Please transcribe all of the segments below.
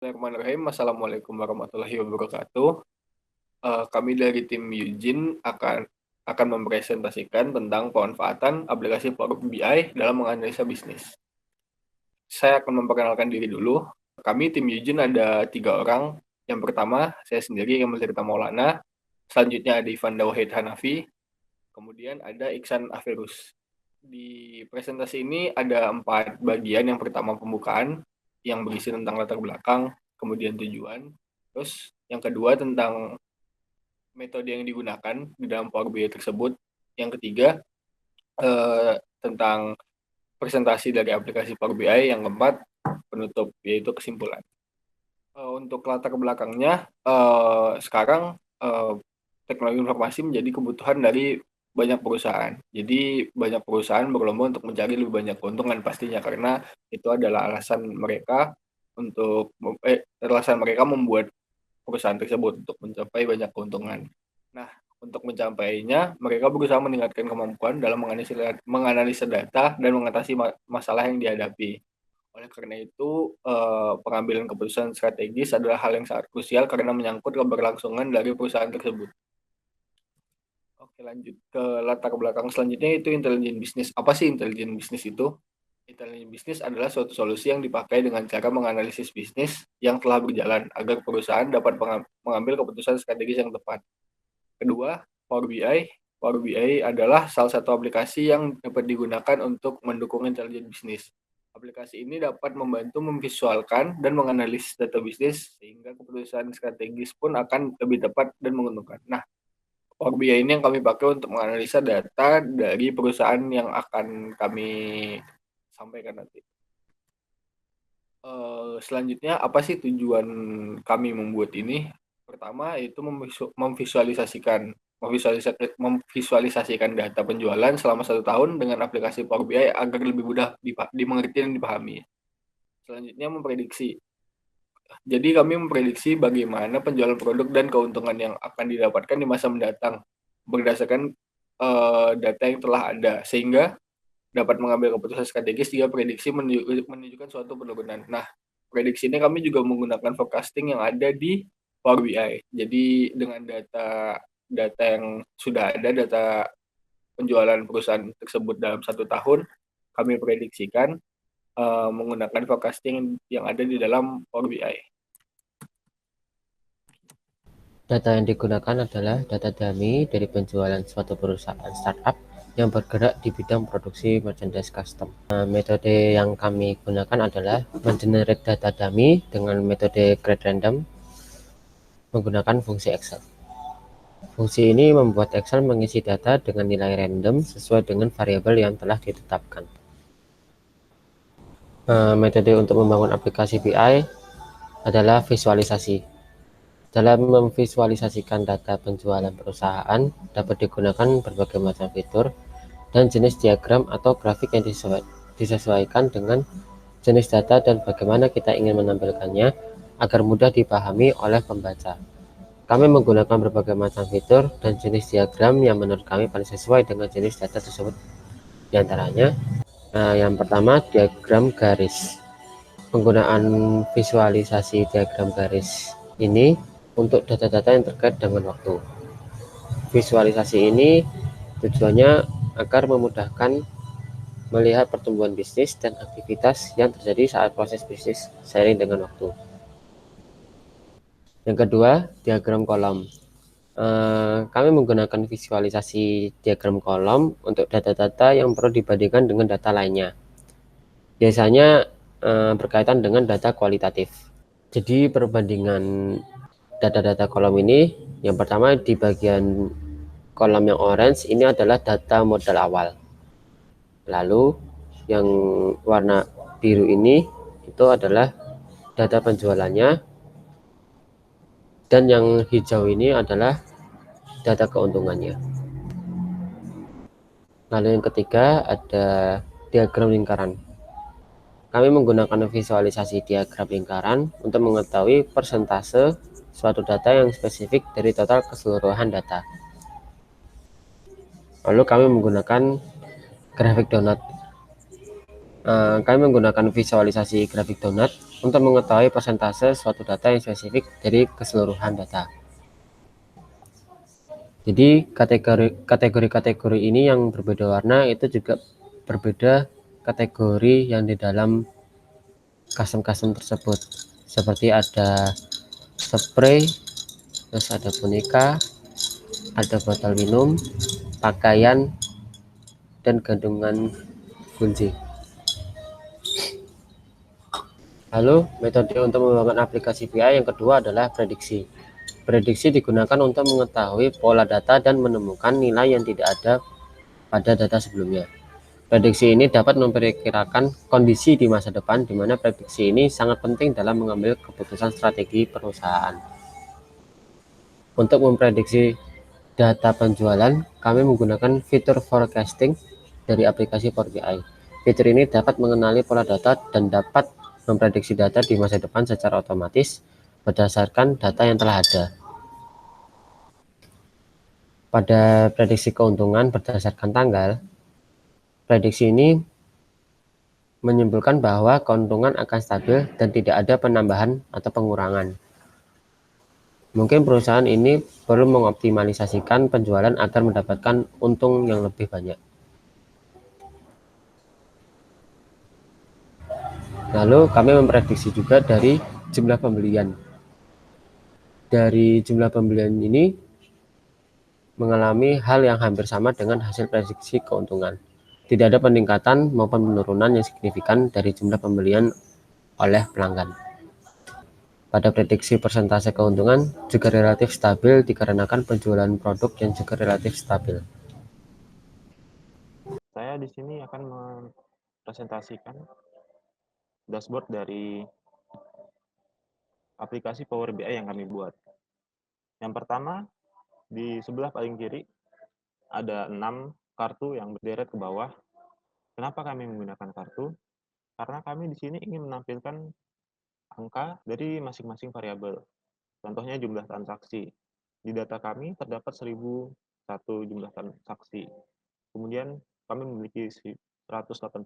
Bismillahirrahmanirrahim. Assalamualaikum warahmatullahi wabarakatuh. Kami dari tim Eugene akan mempresentasikan tentang pemanfaatan aplikasi Power BI dalam menganalisa bisnis. Saya akan memperkenalkan diri dulu. Kami tim Eugene ada 3 orang. Yang pertama, saya sendiri yang Tirta Maulana. Selanjutnya ada Ivan Wahid Hanafi. Kemudian ada Iksan Aferus. Di presentasi ini ada 4 bagian. Yang pertama pembukaan, yang berisi tentang latar belakang, kemudian tujuan. Terus yang kedua tentang metode yang digunakan di dalam Power BI tersebut. Yang ketiga tentang presentasi dari aplikasi Power BI. Yang keempat penutup, yaitu kesimpulan. Untuk latar belakangnya, sekarang teknologi informasi menjadi kebutuhan dari banyak perusahaan. Jadi banyak perusahaan berlomba untuk mencari lebih banyak keuntungan pastinya, karena itu adalah alasan mereka membuat perusahaan tersebut untuk mencapai banyak keuntungan. Nah, untuk mencapainya, mereka berusaha meningkatkan kemampuan dalam menganalisa data dan mengatasi masalah yang dihadapi. Oleh karena itu, pengambilan keputusan strategis adalah hal yang sangat krusial karena menyangkut keberlangsungan dari perusahaan tersebut. Oke, lanjut ke latar belakang selanjutnya, yaitu intelijen bisnis. Apa sih intelijen bisnis itu? Intelijen bisnis adalah suatu solusi yang dipakai dengan cara menganalisis bisnis yang telah berjalan agar perusahaan dapat mengambil keputusan strategis yang tepat. Kedua, Power BI. Power BI adalah salah satu aplikasi yang dapat digunakan untuk mendukung intelijen bisnis. Aplikasi ini dapat membantu memvisualkan dan menganalisis data bisnis sehingga keputusan strategis pun akan lebih tepat dan menguntungkan. Nah, Power BI ini yang kami pakai untuk menganalisa data dari perusahaan yang akan kami sampaikan nanti. Selanjutnya, apa sih tujuan kami membuat ini? Pertama, itu memvisualisasikan data penjualan selama 1 tahun dengan aplikasi Power BI agar lebih mudah dimengerti dan dipahami. Selanjutnya, memprediksi. Jadi kami memprediksi bagaimana penjualan produk dan keuntungan yang akan didapatkan di masa mendatang berdasarkan data yang telah ada, sehingga dapat mengambil keputusan strategis jika prediksi menunjukkan suatu penurunan. Nah, prediksi ini kami juga menggunakan forecasting yang ada di Power BI. Jadi dengan data yang sudah ada, data penjualan perusahaan tersebut dalam 1 tahun, kami prediksikan menggunakan forecasting yang ada di dalam Power BI. Data yang digunakan adalah data dummy dari penjualan suatu perusahaan startup yang bergerak di bidang produksi merchandise custom. Metode yang kami gunakan adalah mengenerate data dummy dengan metode grade random menggunakan fungsi Excel. Fungsi ini membuat Excel mengisi data dengan nilai random sesuai dengan variabel yang telah ditetapkan. Metode untuk membangun aplikasi BI adalah visualisasi. Dalam memvisualisasikan data penjualan perusahaan, dapat digunakan berbagai macam fitur dan jenis diagram atau grafik yang disesuaikan dengan jenis data dan bagaimana kita ingin menampilkannya agar mudah dipahami oleh pembaca. Kami menggunakan berbagai macam fitur dan jenis diagram yang menurut kami paling sesuai dengan jenis data tersebut. Di antaranya, yang pertama, diagram garis. Penggunaan visualisasi diagram garis ini untuk data-data yang terkait dengan waktu. Visualisasi ini tujuannya agar memudahkan melihat pertumbuhan bisnis dan aktivitas yang terjadi saat proses bisnis seiring dengan waktu. Yang kedua, diagram kolom. Kami menggunakan visualisasi diagram kolom untuk data-data yang perlu dibandingkan dengan data lainnya. Biasanya berkaitan dengan data kualitatif. Jadi perbandingan data-data kolom ini, yang pertama di bagian kolom yang orange ini adalah data modal awal. Lalu yang warna biru ini itu adalah data penjualannya, dan yang hijau ini adalah data keuntungannya. Lalu yang ketiga ada diagram lingkaran. Kami menggunakan visualisasi diagram lingkaran untuk mengetahui persentase suatu data yang spesifik dari total keseluruhan data. Lalu kami menggunakan grafik donut. Kami menggunakan visualisasi grafik donat untuk mengetahui persentase suatu data yang spesifik dari keseluruhan data. Jadi kategori-kategori ini yang berbeda warna itu juga berbeda kategori yang di dalam custom tersebut. Seperti ada spray, terus ada boneka, ada botol minum, pakaian, dan gantungan kunci. Lalu metode untuk membangun aplikasi BI yang kedua adalah prediksi. Prediksi digunakan untuk mengetahui pola data dan menemukan nilai yang tidak ada pada data sebelumnya. Prediksi ini dapat memperkirakan kondisi di masa depan, di mana prediksi ini sangat penting dalam mengambil keputusan strategi perusahaan. Untuk memprediksi data penjualan, kami menggunakan fitur forecasting dari aplikasi Power BI. Fitur ini dapat mengenali pola data dan dapat memprediksi data di masa depan secara otomatis berdasarkan data yang telah ada. Pada prediksi keuntungan berdasarkan tanggal, prediksi ini menyimpulkan bahwa keuntungan akan stabil dan tidak ada penambahan atau pengurangan. Mungkin perusahaan ini perlu mengoptimalisasikan penjualan agar mendapatkan untung yang lebih banyak. Lalu kami memprediksi juga dari jumlah pembelian. Dari jumlah pembelian ini mengalami hal yang hampir sama dengan hasil prediksi keuntungan. Tidak ada peningkatan maupun penurunan yang signifikan dari jumlah pembelian oleh pelanggan. Pada prediksi persentase keuntungan juga relatif stabil dikarenakan penjualan produk yang juga relatif stabil. Saya di sini akan mempresentasikan dashboard dari aplikasi Power BI yang kami buat. Yang pertama, di sebelah paling kiri ada 6 kartu yang berderet ke bawah. Kenapa kami menggunakan kartu? Karena kami di sini ingin menampilkan angka dari masing-masing variabel. Contohnya jumlah transaksi. Di data kami terdapat 1001 jumlah transaksi. Kemudian kami memiliki 185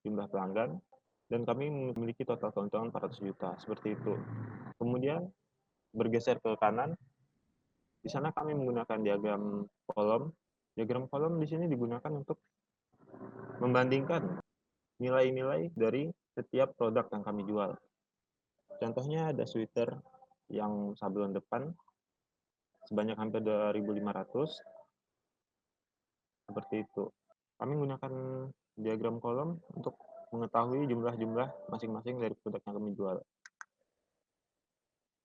jumlah pelanggan dan kami memiliki total keuntungan 400 juta, seperti itu. Kemudian bergeser ke kanan, di sana kami menggunakan diagram kolom. Diagram kolom di sini digunakan untuk membandingkan nilai-nilai dari setiap produk yang kami jual. Contohnya ada sweater yang sablon depan sebanyak hampir 2.500, seperti itu. Kami menggunakan diagram kolom untuk mengetahui jumlah-jumlah masing-masing dari produk yang kami jual.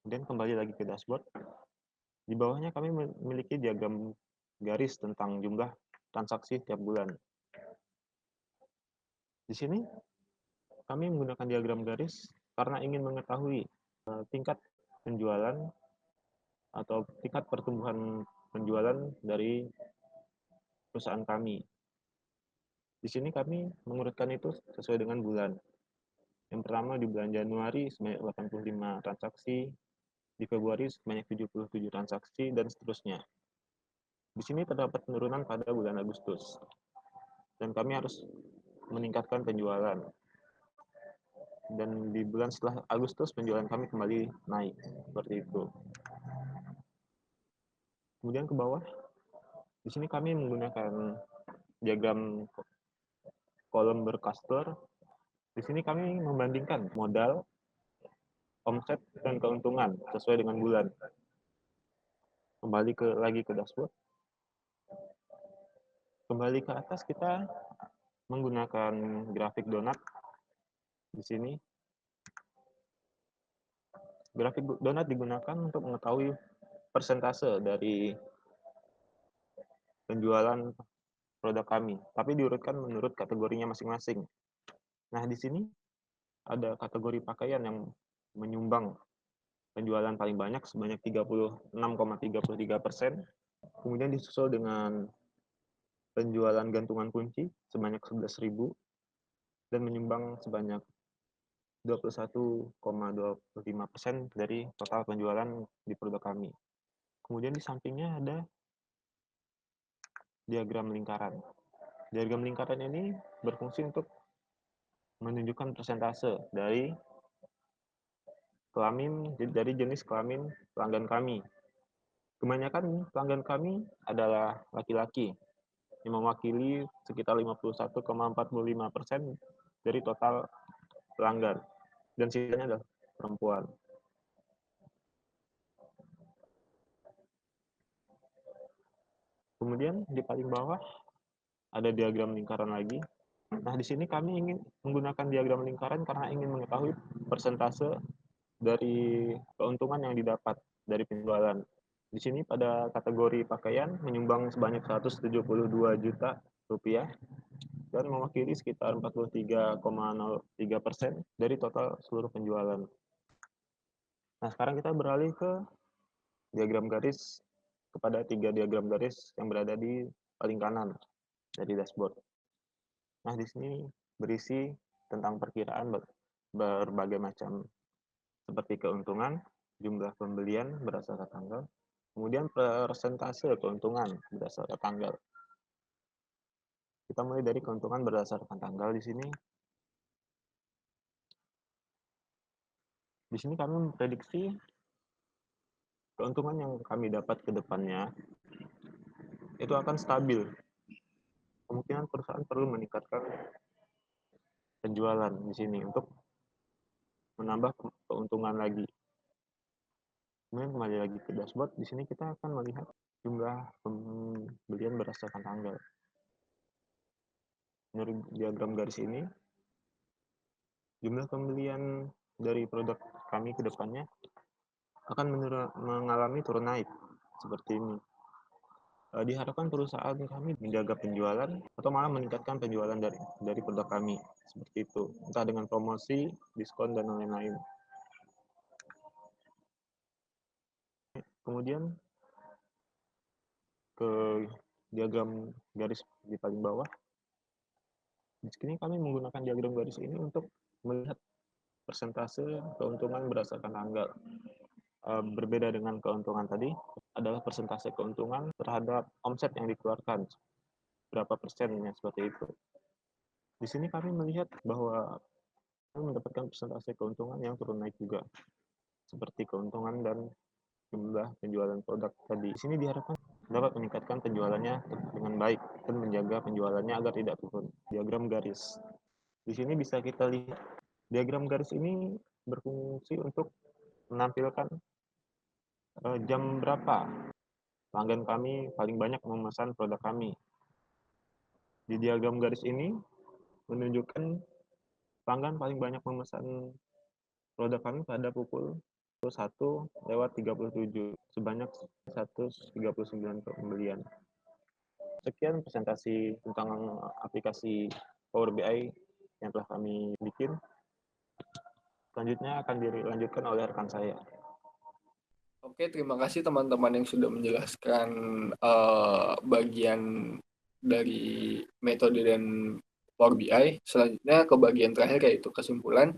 Kemudian kembali lagi ke dashboard. Di bawahnya kami memiliki diagram garis tentang jumlah transaksi tiap bulan. Di sini kami menggunakan diagram garis karena ingin mengetahui tingkat penjualan atau tingkat pertumbuhan penjualan dari perusahaan kami. Di sini kami mengurutkan itu sesuai dengan bulan. Yang pertama di bulan Januari sebanyak 85 transaksi, di Februari sebanyak 77 transaksi, dan seterusnya. Di sini terdapat penurunan pada bulan Agustus, dan kami harus meningkatkan penjualan. Dan di bulan setelah Agustus penjualan kami kembali naik, seperti itu. Kemudian ke bawah, di sini kami menggunakan diagram kolom bercluster. Di sini kami membandingkan modal, omset, dan keuntungan sesuai dengan bulan. Kembali lagi ke dashboard. Kembali ke atas kita menggunakan grafik donat di sini. Grafik donat digunakan untuk mengetahui persentase dari penjualan produk kami, tapi diurutkan menurut kategorinya masing-masing. Nah, di sini ada kategori pakaian yang menyumbang penjualan paling banyak sebanyak 36,33%. Kemudian disusul dengan penjualan gantungan kunci sebanyak 11.000 dan menyumbang sebanyak 21,25% dari total penjualan di produk kami. Kemudian di sampingnya ada diagram lingkaran. Diagram lingkaran ini berfungsi untuk menunjukkan persentase dari jenis kelamin pelanggan kami. Kebanyakan pelanggan kami adalah laki-laki yang mewakili sekitar 51,45% dari total pelanggan, dan sisanya adalah perempuan. Kemudian di paling bawah ada diagram lingkaran lagi. Nah, di sini kami ingin menggunakan diagram lingkaran karena ingin mengetahui persentase dari keuntungan yang didapat dari penjualan. Di sini pada kategori pakaian menyumbang sebanyak 172 juta rupiah dan mewakili sekitar 43,03% dari total seluruh penjualan. Nah, sekarang kita beralih ke diagram garis, kepada 3 diagram garis yang berada di paling kanan dari dashboard. Nah, di sini berisi tentang perkiraan berbagai macam, seperti keuntungan, jumlah pembelian berdasarkan tanggal, kemudian persentase keuntungan berdasarkan tanggal. Kita mulai dari keuntungan berdasarkan tanggal di sini. Di sini kami memprediksi keuntungan yang kami dapat ke depannya itu akan stabil. Kemungkinan perusahaan perlu meningkatkan penjualan di sini untuk menambah keuntungan lagi. Kemudian kembali lagi ke dashboard, di sini kita akan melihat jumlah pembelian berdasarkan tanggal. Menurut diagram garis ini, jumlah pembelian dari produk kami ke depannya akan mengalami turun naik seperti ini. Diharapkan perusahaan kami menjaga penjualan atau malah meningkatkan penjualan dari produk kami seperti itu, entah dengan promosi, diskon, dan lain-lain. Kemudian ke diagram garis di paling bawah. Di sini kami menggunakan diagram garis ini untuk melihat persentase keuntungan berdasarkan tanggal. Berbeda dengan keuntungan tadi adalah persentase keuntungan terhadap omset yang dikeluarkan, berapa persennya seperti itu. Di sini kami melihat bahwa kami mendapatkan persentase keuntungan yang turun naik juga, seperti keuntungan dan jumlah penjualan produk tadi. Di sini diharapkan dapat meningkatkan penjualannya dengan baik dan menjaga penjualannya agar tidak turun. Diagram garis. Di sini bisa kita lihat diagram garis ini berfungsi untuk menampilkan jam berapa pelanggan kami paling banyak memesan produk kami. Di diagram garis ini menunjukkan pelanggan paling banyak memesan produk kami pada pukul 1:37 sebanyak 139 pembelian. Sekian presentasi tentang aplikasi Power BI yang telah kami bikin. Selanjutnya akan dilanjutkan oleh rekan saya. Oke, terima kasih teman-teman yang sudah menjelaskan bagian dari metode dan Power BI. Selanjutnya ke bagian terakhir, yaitu kesimpulan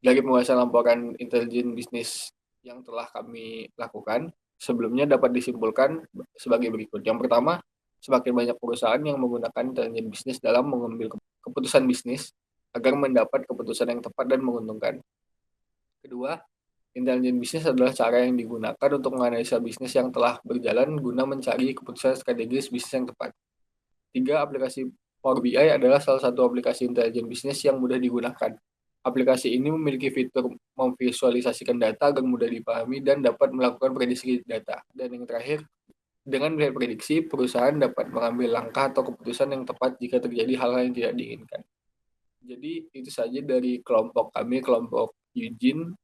dari pembahasan laporan intelijen bisnis yang telah kami lakukan. Sebelumnya dapat disimpulkan sebagai berikut. Yang pertama, semakin banyak perusahaan yang menggunakan intelijen bisnis dalam mengambil keputusan bisnis agar mendapat keputusan yang tepat dan menguntungkan. Kedua, intelijen bisnis adalah cara yang digunakan untuk menganalisa bisnis yang telah berjalan guna mencari keputusan strategis bisnis yang tepat. 3. Aplikasi Power BI adalah salah satu aplikasi intelijen bisnis yang mudah digunakan. Aplikasi ini memiliki fitur memvisualisasikan data agar mudah dipahami dan dapat melakukan prediksi data. Dan yang terakhir, dengan melihat prediksi, perusahaan dapat mengambil langkah atau keputusan yang tepat jika terjadi hal-hal yang tidak diinginkan. Jadi itu saja dari kelompok kami, kelompok Eugene.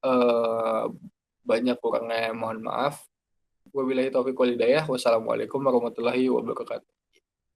Banyak kurangnya mohon maaf. Wabillahi taufiq wal hidayah. Wassalamualaikum warahmatullahi wabarakatuh.